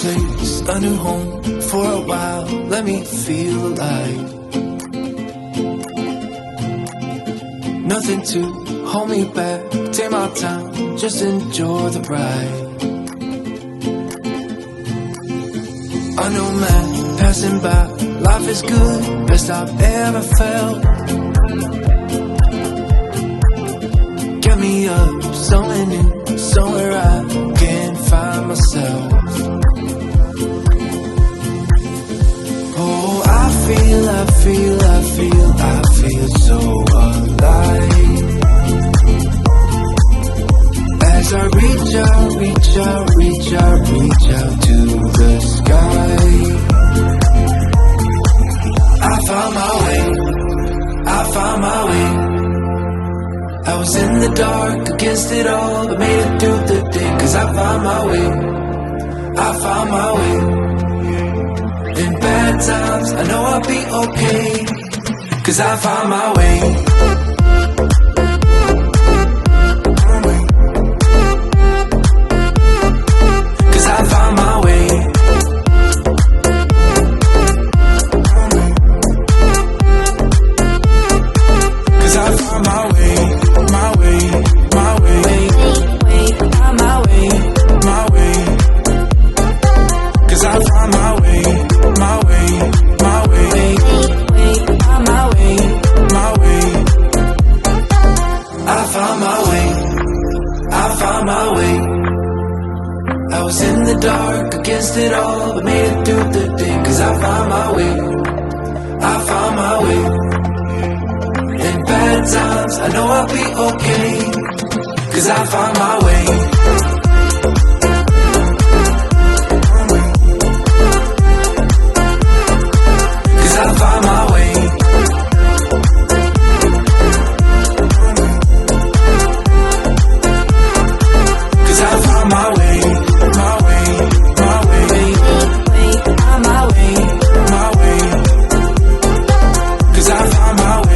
place, a new home for a while. Let me feel alive. Nothing to hold me back. Take my time, just enjoy the ride. I know man passing by. Life is good, best I've ever felt. Get me up, somewhere new, somewhere I can find myself. Oh, I feel so alive. As I reach out to the sky. I found my way. I was in the dark against it all, but made it through the day. Cause I found my way. In bad times, I know I'll be okay. Cause I found my way. Cause I found my way. Cause I found my way. My way. Cause I found my way. My way. I found my way. I was in the dark against it all, but made it through the day. Cause I found my way. In bad times, I know I'll be okay. Cause I found my way. Cause I found my way. Cause I found my way.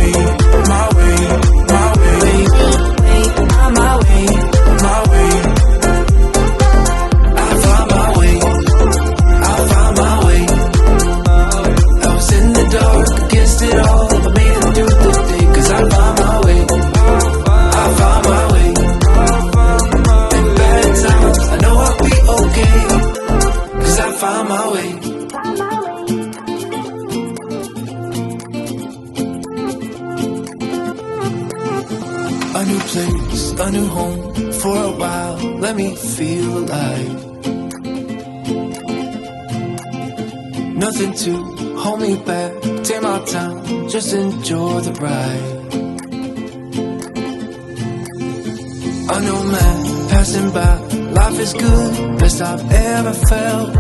Cause I found my way. A new place, a new home for a while. Let me feel alive. Nothing to hold me back. Take my time, just enjoy the ride. I know man passing by. Life is good, best I've ever felt.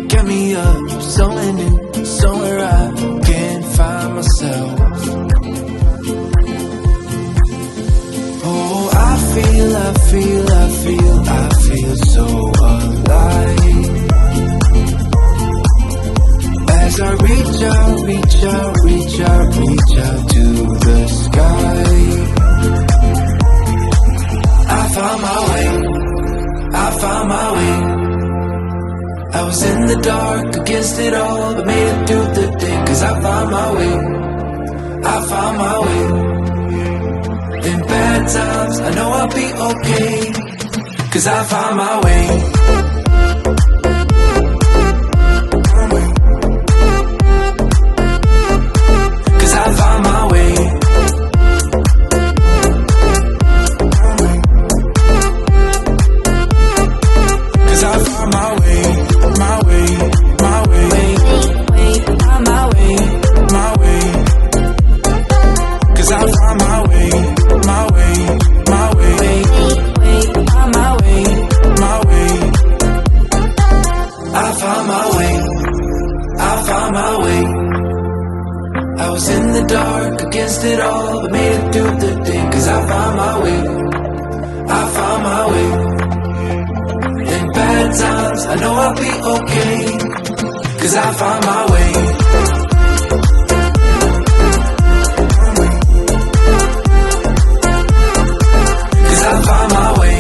Get me up, somewhere new, somewhere I can find myself. Oh, I feel so alive. As I reach out to the sky. I found my way. I was in the dark against it all, but made it through the day. Cause I found my way. In bad times, I know I'll be okay. Cause I found my way. Cause I found my way. Cause I found my way. My way. Cause I found my way. My way. I found my way. I was in the dark against it all, but made it through the day. Cause I found my way. In bad times, I know I'll be okay. Cause I found my way. Cause I found my way.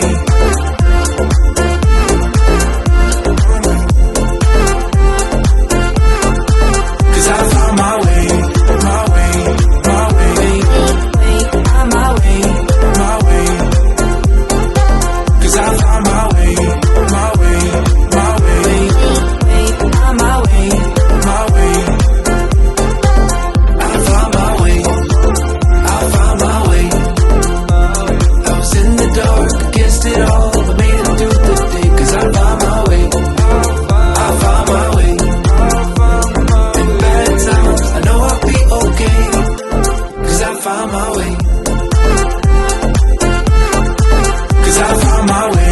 'Cause I found my way.